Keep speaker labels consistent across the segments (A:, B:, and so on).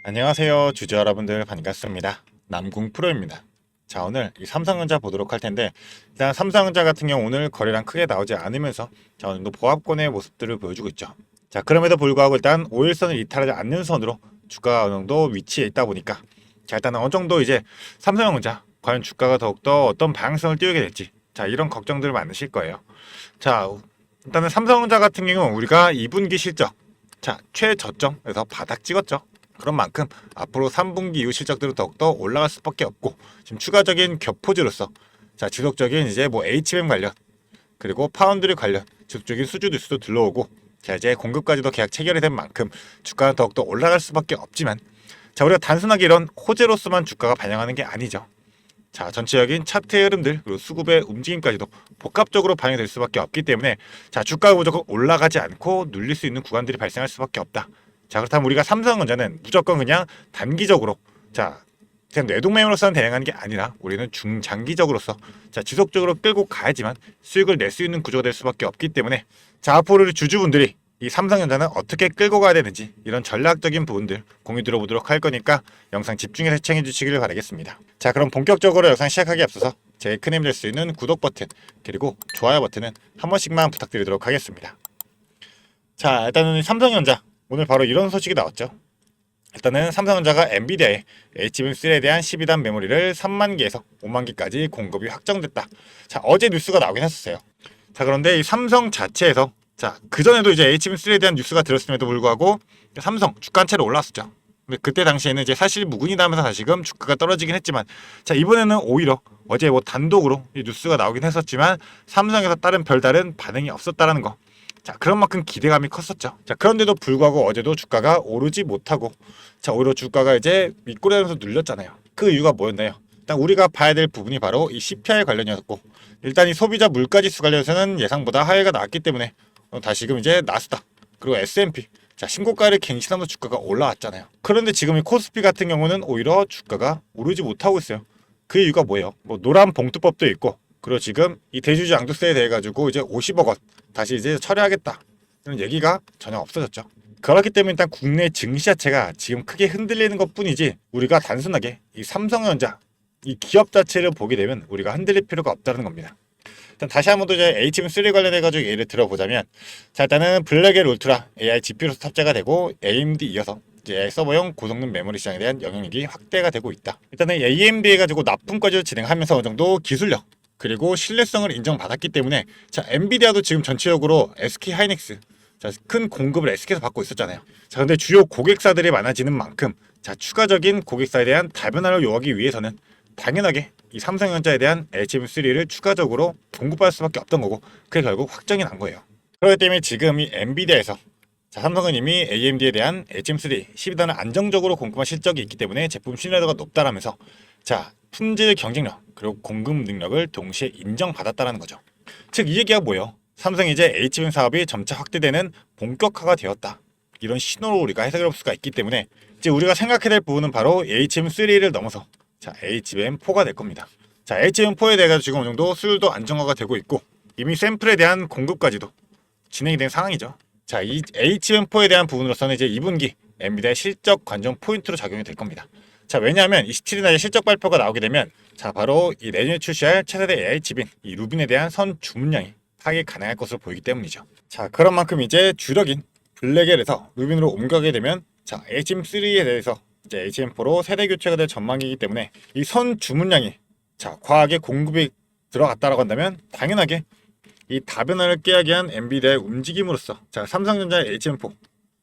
A: 안녕하세요, 주주 여러분들 반갑습니다. 남궁 프로입니다. 자, 오늘 이 삼성전자 보도록 할 텐데, 일단 삼성전자 같은 경우 오늘 거래량 크게 나오지 않으면서 자, 오늘도 보합권의 모습들을 보여주고 있죠. 자, 그럼에도 불구하고 일단 5일선을 이탈하지 않는 선으로 주가가 어느 정도 위치에 있다 보니까, 자, 일단 어느 정도 이제 삼성전자 과연 주가가 더욱더 어떤 방향성을 띄우게 될지, 자, 이런 걱정들 많으실 거예요. 자, 일단은 삼성전자 같은 경우 우리가 2분기 실적, 자, 최저점에서 바닥 찍었죠. 그런 만큼 앞으로 3분기 이후 실적들은 더욱더 올라갈 수밖에 없고, 지금 추가적인 격포지로서 자, 지속적인 이제 뭐 HBM 관련 그리고 파운드리 관련 지속적인 수주 뉴스도 들러오고, 자, 이제 공급까지도 계약 체결이 된 만큼 주가는 더욱더 올라갈 수밖에 없지만, 자, 우리가 단순하게 이런 호재로서만 주가가 반영하는 게 아니죠. 자, 전체적인 차트의 흐름들 그리고 수급의 움직임까지도 복합적으로 반영될 수밖에 없기 때문에, 자, 주가가 무조건 올라가지 않고 눌릴 수 있는 구간들이 발생할 수밖에 없다. 자, 그렇다면 우리가 삼성전자는 무조건 그냥 단기적으로, 자, 그냥 뇌동매매로서는 대응하는 게 아니라 우리는 중장기적으로서, 자, 지속적으로 끌고 가야지만 수익을 낼 수 있는 구조가 될 수밖에 없기 때문에, 자, 앞으로 우리 주주분들이 이 삼성전자는 어떻게 끌고 가야 되는지 이런 전략적인 부분들 공유 들어보도록 할 거니까 영상 집중해서 시청해 주시길 바라겠습니다. 자, 그럼 본격적으로 영상 시작하기에 앞서서 제 큰 힘이 될 수 있는 구독 버튼 그리고 좋아요 버튼은 한 번씩만 부탁드리도록 하겠습니다. 자, 일단은 삼성전자 오늘 바로 이런 소식이 나왔죠. 일단은 삼성전자가 엔비디아의 HBM3에 대한 12단 메모리를 3만 개에서 5만 개까지 공급이 확정됐다. 자, 어제 뉴스가 나오긴 했었어요. 자, 그런데 이 삼성 자체에서, 자, 그전에도 이제 HBM3에 대한 뉴스가 들었음에도 불구하고 삼성 주가 한 채로 올라왔었죠. 근데 그때 당시에는 이제 사실 무근이다 하면서 다시금 주가가 떨어지긴 했지만, 자, 이번에는 오히려 어제 뭐 단독으로 이 뉴스가 나오긴 했었지만 삼성에서 다른 별다른 반응이 없었다라는 거. 자, 그런 만큼 기대감이 컸었죠. 자, 그런데도 불구하고 어제도 주가가 오르지 못하고, 자, 오히려 주가가 이제 윗꼬리하면서 눌렸잖아요. 그 이유가 뭐였나요? 일단 우리가 봐야 될 부분이 바로 이 CPI 관련이었고, 일단 이 소비자 물가지수 관련해서는 예상보다 하회가 나왔기 때문에 다시금 이제 나스닥 그리고 S&P, 자, 신고가를 갱신하면서 주가가 올라왔잖아요. 그런데 지금 이 코스피 같은 경우는 오히려 주가가 오르지 못하고 있어요. 그 이유가 뭐예요? 뭐 노란 봉투법도 있고, 그리고 지금 이 대주주 양도세에 대해 가지고 이제 50억 원 다시 이제 처리하겠다 이런 얘기가 전혀 없어졌죠. 그렇기 때문에 일단 국내 증시 자체가 지금 크게 흔들리는 것뿐이지, 우리가 단순하게 이 삼성전자 이 기업 자체를 보게 되면 우리가 흔들릴 필요가 없다는 겁니다. 일단 다시 한번 더 이제 HBM3 관련해 가지고 예를 들어보자면, 자, 일단은 블랙엘 울트라 AI GPU로 탑재가 되고 AMD 이어서 이제 서버용 고성능 메모리 시장에 대한 영향력이 확대가 되고 있다. 일단은 AMD에 가지고 납품까지 진행하면서 어느 정도 기술력 그리고 신뢰성을 인정받았기 때문에, 자, 엔비디아도 지금 전체적으로 SK 하이닉스, 자, 큰 공급을 SK에서 받고 있었잖아요. 자, 근데 주요 고객사들이 많아지는 만큼, 자, 추가적인 고객사에 대한 다변화를 요하기 위해서는 당연하게 이 삼성전자에 대한 HBM3를 추가적으로 공급할 수밖에 없던 거고, 그게 결국 확정이 난 거예요. 그렇기 때문에 지금 이 엔비디아에서, 자, 삼성은 이미 AMD에 대한 HBM3 12단을 안정적으로 공급한 실적이 있기 때문에 제품 신뢰도가 높다라면서, 자, 품질 경쟁력 그리고 공급 능력을 동시에 인정받았다는 거죠. 즉, 이 얘기가 뭐예요? 삼성이 이제 HBM 사업이 점차 확대되는 본격화가 되었다, 이런 신호로 우리가 해석을 할 수가 있기 때문에, 이제 우리가 생각해야 될 부분은 바로 HBM3를 넘어서, 자, HBM4가 될 겁니다. 자, HBM4에 대해서 지금 어느 정도 수율도 안정화가 되고 있고, 이미 샘플에 대한 공급까지도 진행이 된 상황이죠. 자, 이 HBM4에 대한 부분으로서는 이제 2분기 엔비디아의 실적 관전 포인트로 작용이 될 겁니다. 자, 왜냐하면 27일날 실적 발표가 나오게 되면, 자, 바로 이 내년에 출시할 차세대 AI 칩인 이 루빈에 대한 선 주문량이 파악이 가능할 것으로 보이기 때문이죠. 자, 그런 만큼 이제 주력인 블랙엘에서 루빈으로 옮겨가게 되면, 자, HBM3에 대해서 이제 HBM4로 세대 교체가 될 전망이기 때문에 이 선 주문량이, 자, 과하게 공급이 들어갔다라고 한다면 당연하게 이 다변화를 깨하게 한 엔비디아의 움직임으로써, 자, 삼성전자의 HBM4,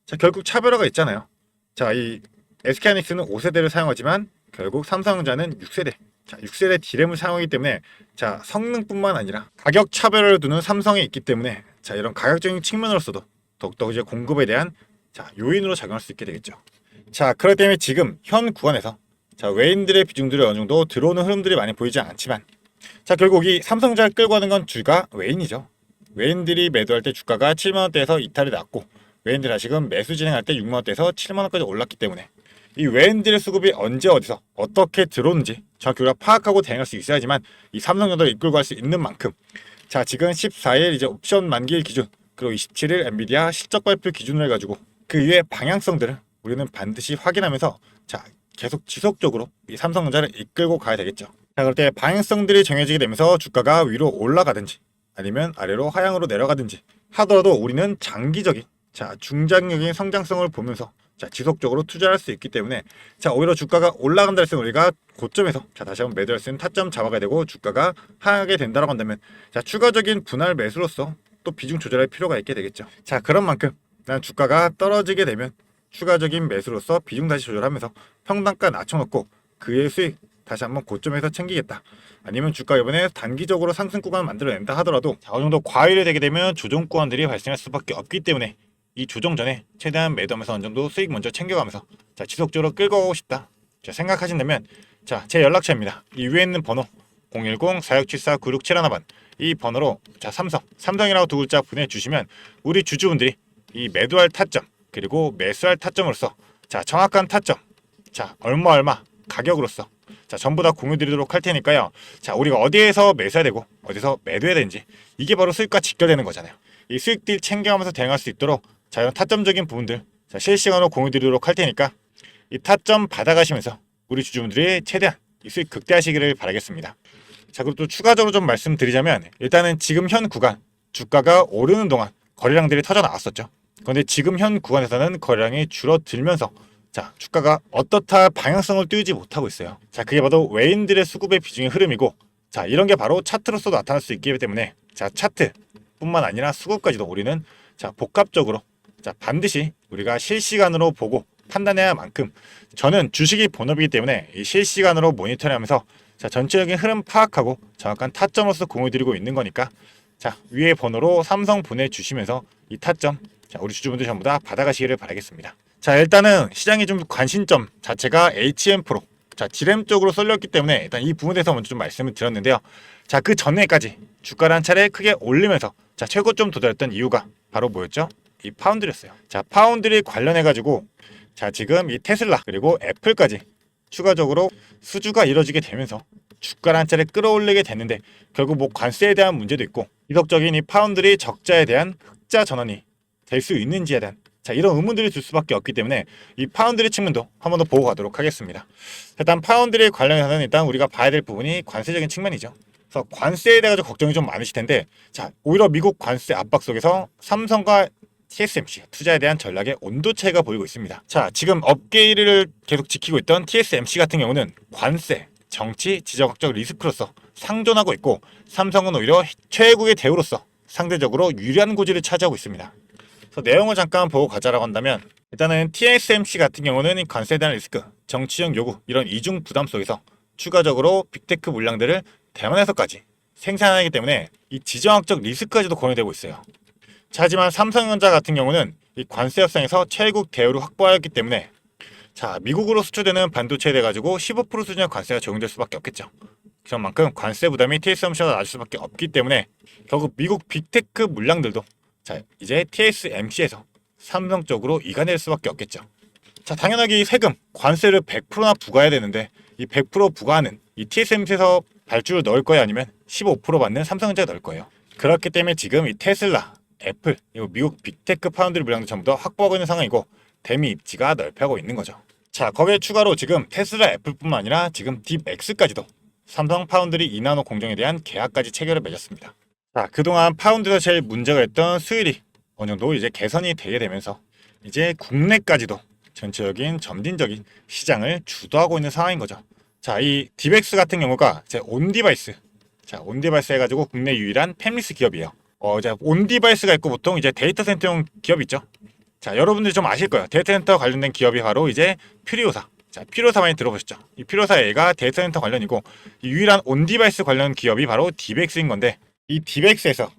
A: 자, 결국 차별화가 있잖아요. 자, 이 SK하이닉스는 5세대를 사용하지만 결국 삼성전자는 6세대, 자, 6세대 D램을 사용하기 때문에, 자, 성능뿐만 아니라 가격 차별을 두는 삼성이 있기 때문에, 자, 이런 가격적인 측면으로서도 더욱더 이제 공급에 대한, 자, 요인으로 작용할 수 있게 되겠죠. 자, 그렇기 때문에 지금 현 구간에서, 자, 외인들의 비중들이 어느 정도 들어오는 흐름들이 많이 보이지 않지만, 자, 결국 이 삼성전자를 끌고 가는 건 주가 외인이죠. 외인들이 매도할 때 주가가 7만원대에서 이탈이 났고, 외인들이 다시금 매수 진행할 때 6만원대에서 7만원까지 올랐기 때문에 이 외인들의 수급이 언제 어디서 어떻게 들어오는지 정확히 우리가 파악하고 대응할 수 있어야지만 이 삼성전자를 이끌고 갈 수 있는 만큼, 자, 지금 14일 이제 옵션 만기일 기준 그리고 27일 엔비디아 실적 발표 기준을 해가지고 그 이후의 방향성들을 우리는 반드시 확인하면서 자 계속 지속적으로 이 삼성전자를 이끌고 가야 되겠죠. 자, 그럴 때 방향성들이 정해지게 되면서 주가가 위로 올라가든지 아니면 아래로 하향으로 내려가든지 하더라도 우리는 장기적인 자 중장기적인 성장성을 보면서 자 지속적으로 투자할 수 있기 때문에 자 오히려 주가가 올라간다 했으면 우리가 고점에서 자 다시 한번 매도할 수 있는 타점 잡아가야 되고, 주가가 하하게 된다라고 한다면 자 추가적인 분할 매수로서 또 비중 조절할 필요가 있게 되겠죠. 자 그런 만큼 난 주가가 떨어지게 되면 추가적인 매수로서 비중 다시 조절하면서 평단가 낮춰놓고 그의 수익 다시 한번 고점에서 챙기겠다. 아니면 주가 이번에 단기적으로 상승 구간을 만들어낸다 하더라도 자, 어느 정도 과열이 되게 되면 조정 구간들이 발생할 수밖에 없기 때문에 이 조정 전에 최대한 매도하면서 어느 정도 수익 먼저 챙겨가면서 자 지속적으로 끌고 가고 싶다 자 생각하신다면 자 제 연락처입니다. 이 위에 있는 번호 010-4674-9671번 이 번호로 자 삼성이라고 두 글자 보내주시면 우리 주주분들이 이 매도할 타점 그리고 매수할 타점으로서 자 정확한 타점 자 얼마 가격으로서 자 전부 다 공유드리도록 할 테니까요. 자 우리가 어디에서 매수해야 되고 어디서 매도해야 되는지 이게 바로 수익과 직결되는 거잖아요. 이 수익들 챙겨가면서 대응할 수 있도록 자 이런 타점적인 부분들 자 실시간으로 공유드리도록 할 테니까 이 타점 받아가시면서 우리 주주분들이 최대한 이 수익 극대화하시기를 바라겠습니다. 자 그리고 또 추가적으로 좀 말씀드리자면 일단은 지금 현 구간 주가가 오르는 동안 거래량들이 터져 나왔었죠. 그런데 지금 현 구간에서는 거래량이 줄어들면서 자 주가가 어떻다 방향성을 띄우지 못하고 있어요. 자 그게 바로 외인들의 수급의 비중의 흐름이고 자 이런 게 바로 차트로서도 나타날 수 있기 때문에 자 차트 뿐만 아니라 수급까지도 우리는 자 복합적으로 자 반드시 우리가 실시간으로 보고 판단해야 할 만큼 저는 주식이 본업이기 때문에 이 실시간으로 모니터링하면서 자 전체적인 흐름 파악하고 정확한 타점으로서 공유드리고 있는 거니까 자 위에 번호로 삼성 보내주시면서 이 타점 자 우리 주주분들 전부 다 받아가시기를 바라겠습니다. 자 일단은 시장의 좀 관심점 자체가 HM프로 자 지렘 쪽으로 쏠렸기 때문에 일단 이 부분에 대해서 먼저 좀 말씀을 드렸는데요. 자 그 전에까지 주가를 한 차례 크게 올리면서 자 최고점 도달했던 이유가 바로 뭐였죠? 이 파운드였어요. 자 파운드를 관련해 가지고 자 지금 이 테슬라 그리고 애플까지 추가적으로 수주가 이뤄지게 되면서 주가를 한 차례 끌어올리게 됐는데 결국 뭐 관세에 대한 문제도 있고 지속적인 이 파운드리 적자에 대한 흑자 전환이 될 수 있는지에 대한 자 이런 의문들이 들 수밖에 없기 때문에 이 파운드리 측면도 한 번 더 보고 가도록 하겠습니다. 일단 파운드리 관련해서는 일단 우리가 봐야 될 부분이 관세적인 측면이죠. 그래서 관세에 대해서 걱정이 좀 많으실 텐데 자 오히려 미국 관세 압박 속에서 삼성과 TSMC 투자에 대한 전략의 온도 차이가 보이고 있습니다. 자 지금 업계 1위를 계속 지키고 있던 TSMC 같은 경우는 관세, 정치, 지정학적 리스크로서 상존하고 있고 삼성은 오히려 최애국의 대우로서 상대적으로 유리한 고지를 차지하고 있습니다. 그래서 내용을 잠깐 보고 가자라고 한다면 일단은 TSMC 같은 경우는 관세에 대한 리스크, 정치적 요구 이런 이중 부담 속에서 추가적으로 빅테크 물량들을 대만에서까지 생산하기 때문에 이 지정학적 리스크까지도 고려되고 있어요. 자, 하지만 삼성전자 같은 경우는 이 관세 협상에서 최애국 대우를 확보하였기 때문에 자 미국으로 수출되는 반도체에 대해 가지고 15% 수준의 관세가 적용될 수밖에 없겠죠. 그런 만큼 관세 부담이 TSMC보다 낮을 수밖에 없기 때문에 결국 미국 빅테크 물량들도 자 이제 TSMC에서 삼성 쪽으로 이관될 수밖에 없겠죠. 자 당연하게 이 세금 관세를 100%나 부과해야 되는데 이 100% 부과하는 이 TSMC에서 발주를 넣을 거예요, 아니면 15% 받는 삼성전자가 넣을 거예요. 그렇기 때문에 지금 이 테슬라, 애플, 그리고 미국 빅테크 파운드리 물량도 전부 다 확보하고 있는 상황이고 대미 입지가 넓혀가고 있는 거죠. 자 거기에 추가로 지금 테슬라, 애플뿐만 아니라 지금 딥엑스까지도 삼성 파운드리 이나노 공정에 대한 계약까지 체결을 맺었습니다. 자 그동안 파운드에서 제일 문제가 있던 수율이 어느 정도 이제 개선이 되게 되면서 이제 국내까지도 전체적인 점진적인 시장을 주도하고 있는 상황인 거죠. 자 이 딥엑스 같은 경우가 이제 온디바이스 자 온디바이스 해가지고 국내 유일한 팹리스 기업이에요. 이제 온디바이스가 있고 보통 이제 데이터 센터용 기업 있죠. 자 여러분들이 좀 아실 거예요. 데이터 센터 관련된 기업이 바로 이제 퓨리오사. 자 퓨리오사 많이 들어보셨죠? 이 퓨리오사 얘가 데이터 센터 관련이고 이 유일한 온디바이스 관련 기업이 바로 딥엑스인 건데 이 딥엑스에서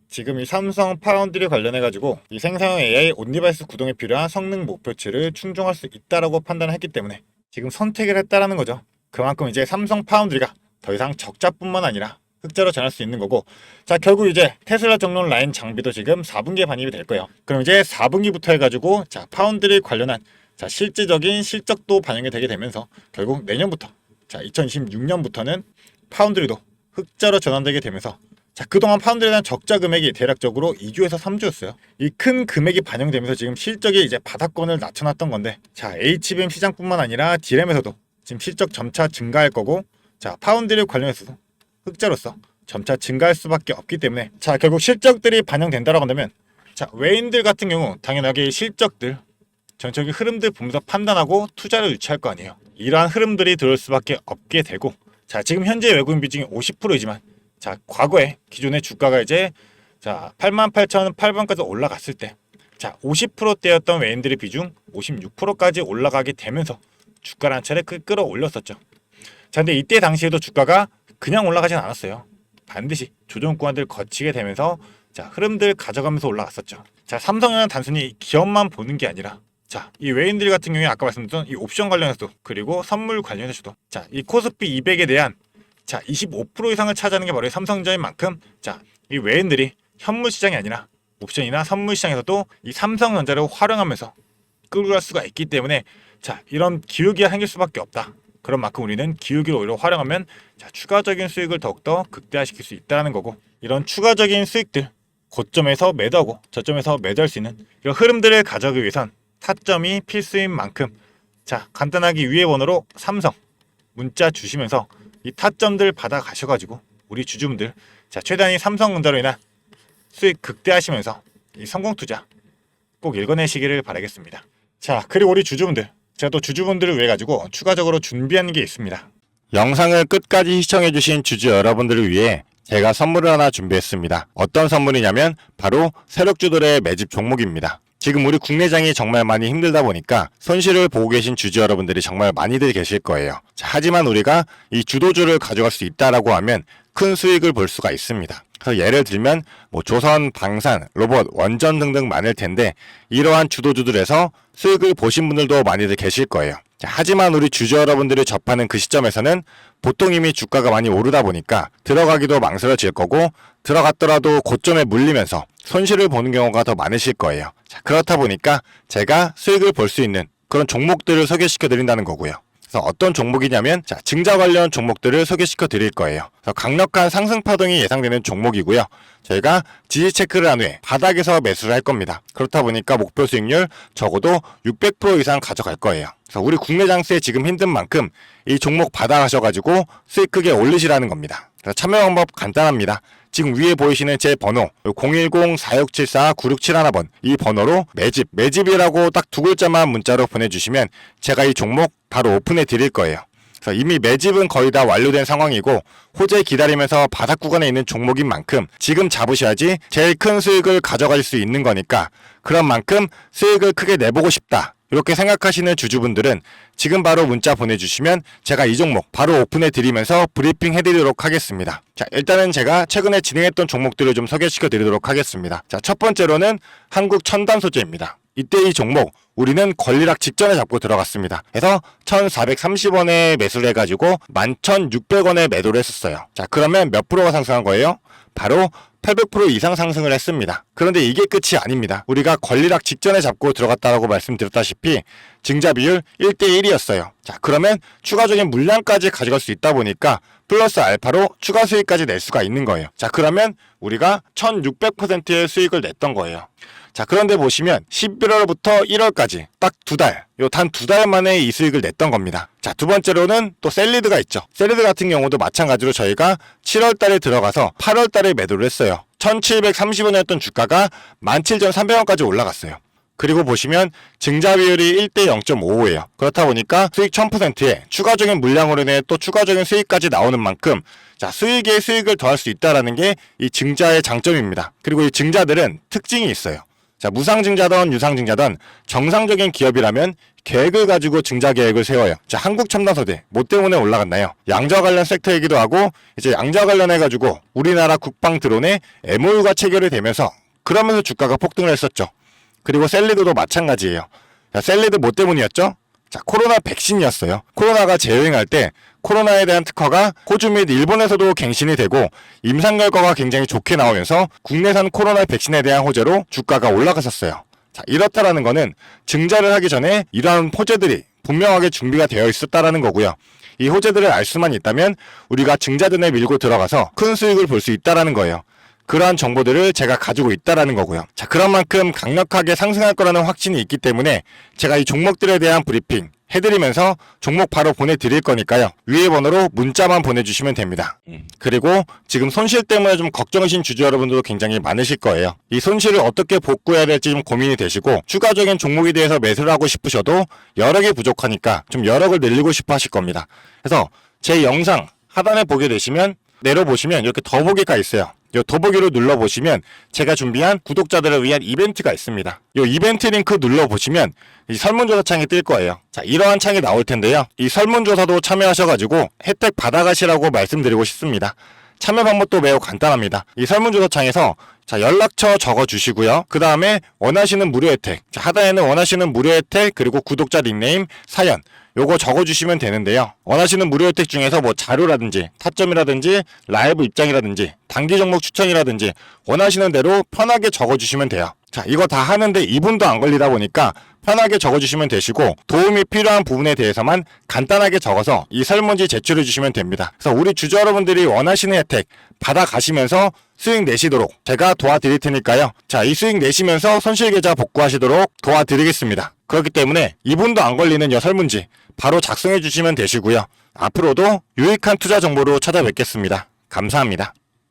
A: 지금 이 삼성 파운드리 관련해 가지고 이 생성형 AI 온디바이스 구동에 필요한 성능 목표치를 충족할 수 있다라고 판단했기 때문에 지금 선택을 했다라는 거죠. 그만큼 이제 삼성 파운드리가 더 이상 적자뿐만 아니라 흑자로 전할 수 있는 거고 자 결국 이제 테슬라 정론 라인 장비도 지금 4분기에 반입이 될 거예요. 그럼 이제 4분기부터 해가지고 자 파운드리 관련한 자 실질적인 실적도 반영이 되게 되면서 결국 내년부터 자 2026년부터는 파운드리도 흑자로 전환되게 되면서 자, 그동안 파운드에 대한 적자 금액이 대략적으로 2주에서 3주였어요. 이 큰 금액이 반영되면서 지금 실적이 이제 바닥권을 낮춰놨던 건데, 자, HBM 시장뿐만 아니라 D램에서도 지금 실적 점차 증가할 거고, 자, 파운드를 관련해서도 흑자로서 점차 증가할 수밖에 없기 때문에, 자, 결국 실적들이 반영된다라고 한다면, 자, 외인들 같은 경우 당연하게 실적들, 전체적인 흐름들 보면서 판단하고 투자를 유치할 거 아니에요. 이러한 흐름들이 들어올 수밖에 없게 되고, 자, 지금 현재 외국인 비중이 50%이지만, 자, 과거에 기존의 주가가 이제 자 88,800원까지 올라갔을 때, 자 50%대였던 외인들의 비중 56%까지 올라가게 되면서 주가를 한 차례 끌어올렸었죠. 자, 근데 이때 당시에도 주가가 그냥 올라가진 않았어요. 반드시 조정 구간들 거치게 되면서 자 흐름들 가져가면서 올라갔었죠. 자, 삼성은 단순히 기업만 보는 게 아니라, 자, 이 외인들 같은 경우에 아까 말씀드렸던 이 옵션 관련해서도, 그리고 선물 관련해서도, 자, 이 코스피 200에 대한 자 25% 이상을 차지하는 게 바로 삼성전자인 만큼, 자, 이 외인들이 현물 시장이 아니라 옵션이나 선물 시장에서도 이 삼성전자를 활용하면서 끌고 갈 수가 있기 때문에, 자, 이런 기울기가 생길 수밖에 없다. 그런 만큼 우리는 기울기를 오히려 활용하면 자 추가적인 수익을 더욱더 극대화시킬 수 있다는 거고, 이런 추가적인 수익들 고점에서 매도하고 저점에서 매도할 수 있는 이런 흐름들을 가져가기 위해선 타점이 필수인 만큼, 자, 간단하게 위에 번호로 삼성 문자 주시면서 이 타점들 받아 가셔가지고 우리 주주분들, 자, 최대한 이 삼성전자로 인한 수익 극대화하시면서 이 성공 투자 꼭 읽어내시기를 바라겠습니다. 자, 그리고 우리 주주분들, 제가 또 주주분들을 위해 가지고 추가적으로 준비한 게 있습니다. 영상을 끝까지 시청해주신 주주 여러분들을 위해 제가 선물을 하나 준비했습니다. 어떤 선물이냐면 바로 세력주들의 매집 종목입니다. 지금 우리 국내장이 정말 많이 힘들다 보니까 손실을 보고 계신 주주 여러분들이 정말 많이들 계실 거예요. 자, 하지만 우리가 이 주도주를 가져갈 수 있다라고 하면 큰 수익을 볼 수가 있습니다. 그래서 예를 들면 뭐 조선, 방산, 로봇, 원전 등등 많을 텐데, 이러한 주도주들에서 수익을 보신 분들도 많이들 계실 거예요. 자, 하지만 우리 주주 여러분들이 접하는 그 시점에서는 보통 이미 주가가 많이 오르다 보니까 들어가기도 망설여질 거고, 들어갔더라도 고점에 물리면서 손실을 보는 경우가 더 많으실 거예요. 자, 그렇다 보니까 제가 수익을 볼 수 있는 그런 종목들을 소개시켜 드린다는 거고요. 그래서 어떤 종목이냐면, 자, 증자 관련 종목들을 소개시켜 드릴 거예요. 그래서 강력한 상승 파동이 예상되는 종목이고요. 저희가 지지 체크를 한 후에 바닥에서 매수를 할 겁니다. 그렇다 보니까 목표 수익률 적어도 600% 이상 가져갈 거예요. 그래서 우리 국내 장세에 지금 힘든 만큼 이 종목 받아가셔가지고 수익 크게 올리시라는 겁니다. 그래서 참여 방법 간단합니다. 지금 위에 보이시는 제 번호 010-4674-9671번 이 번호로 매집이라고 딱 두 글자만 문자로 보내주시면 제가 이 종목 바로 오픈해 드릴 거예요. 그래서 이미 매집은 거의 다 완료된 상황이고, 호재 기다리면서 바닥 구간에 있는 종목인 만큼 지금 잡으셔야지 제일 큰 수익을 가져갈 수 있는 거니까, 그런 만큼 수익을 크게 내보고 싶다 이렇게 생각하시는 주주분들은 지금 바로 문자 보내주시면 제가 이 종목 바로 오픈해 드리면서 브리핑 해드리도록 하겠습니다. 자, 일단은 제가 최근에 진행했던 종목들을 좀 소개시켜 드리도록 하겠습니다. 자, 첫 번째로는 한국 첨단 소재입니다. 이때 이 종목 우리는 권리락 직전에 잡고 들어갔습니다. 그래서 1430원에 매수를 해가지고 11,600원에 매도를 했었어요. 자, 그러면 몇 프로가 상승한 거예요? 바로 800% 이상 상승을 했습니다. 그런데 이게 끝이 아닙니다. 우리가 권리락 직전에 잡고 들어갔다라고 말씀드렸다시피 증자 비율 1대1이었어요. 자, 그러면 추가적인 물량까지 가져갈 수 있다 보니까 플러스 알파로 추가 수익까지 낼 수가 있는 거예요. 자, 그러면 우리가 1600%의 수익을 냈던 거예요. 자, 그런데 보시면 11월부터 1월까지 딱 두 달, 단 두 달 만에 이 수익을 냈던 겁니다. 자, 두 번째로는 또 셀리드가 있죠. 셀리드 같은 경우도 마찬가지로 저희가 7월 달에 들어가서 8월 달에 매도를 했어요. 1730원이었던 주가가 17,300원까지 올라갔어요. 그리고 보시면 증자 비율이 1대 0.55예요. 그렇다 보니까 수익 1000%에 추가적인 물량으로 인해 또 추가적인 수익까지 나오는 만큼, 자, 수익에 수익을 더할 수 있다는 게 이 증자의 장점입니다. 그리고 이 증자들은 특징이 있어요. 자, 무상증자든 유상증자든 정상적인 기업이라면 계획을 가지고 증자 계획을 세워요. 자, 한국첨단소재 뭐 때문에 올라갔나요? 양자 관련 섹터이기도 하고, 이제 양자 관련해가지고 우리나라 국방 드론에 MOU가 체결이 되면서 그러면서 주가가 폭등을 했었죠. 그리고 셀리드도 마찬가지예요. 자, 셀리드 뭐 때문이었죠? 자, 코로나 백신이었어요. 코로나가 재유행할 때 코로나에 대한 특허가 호주 및 일본에서도 갱신이 되고 임상 결과가 굉장히 좋게 나오면서 국내산 코로나 백신에 대한 호재로 주가가 올라갔었어요. 자, 이렇다라는 거는 증자를 하기 전에 이러한 호재들이 분명하게 준비가 되어 있었다라는 거고요. 이 호재들을 알 수만 있다면 우리가 증자전에 밀고 들어가서 큰 수익을 볼 수 있다라는 거예요. 그러한 정보들을 제가 가지고 있다라는 거고요. 자, 그런 만큼 강력하게 상승할 거라는 확신이 있기 때문에 제가 이 종목들에 대한 브리핑 해드리면서 종목 바로 보내드릴 거니까요. 위에 번호로 문자만 보내주시면 됩니다. 그리고 지금 손실 때문에 좀 걱정이신 주주 여러분들도 굉장히 많으실 거예요. 이 손실을 어떻게 복구해야 될지 좀 고민이 되시고 추가적인 종목에 대해서 매수를 하고 싶으셔도 여력이 부족하니까 좀 여력을 늘리고 싶어 하실 겁니다. 그래서 제 영상 하단에 보게 되시면 내려보시면 이렇게 더보기가 있어요. 이 더보기로 눌러보시면 제가 준비한 구독자들을 위한 이벤트가 있습니다. 이 이벤트 링크 눌러보시면 이 설문조사 창이 뜰 거예요. 자, 이러한 창이 나올 텐데요. 이 설문조사도 참여하셔가지고 혜택 받아가시라고 말씀드리고 싶습니다. 참여 방법도 매우 간단합니다. 이 설문조사 창에서 자, 연락처 적어주시고요. 그 다음에 원하시는 무료 혜택, 자, 하단에는 원하시는 무료 혜택 그리고 구독자 닉네임, 사연 요거 적어주시면 되는데요. 원하시는 무료 혜택 중에서 뭐 자료라든지 타점이라든지 라이브 입장이라든지 단기 종목 추천이라든지 원하시는 대로 편하게 적어주시면 돼요. 자, 이거 다 하는데 2분도 안 걸리다 보니까 편하게 적어주시면 되시고 도움이 필요한 부분에 대해서만 간단하게 적어서 이 설문지 제출해 주시면 됩니다. 그래서 우리 주주 여러분들이 원하시는 혜택 받아가시면서 수익 내시도록 제가 도와드릴 테니까요. 자, 이 수익 내시면서 손실계좌 복구하시도록 도와드리겠습니다. 그렇기 때문에 2분도 안 걸리는 이 설문지 바로 작성해 주시면 되시고요. 앞으로도 유익한 투자 정보로 찾아뵙겠습니다. 감사합니다.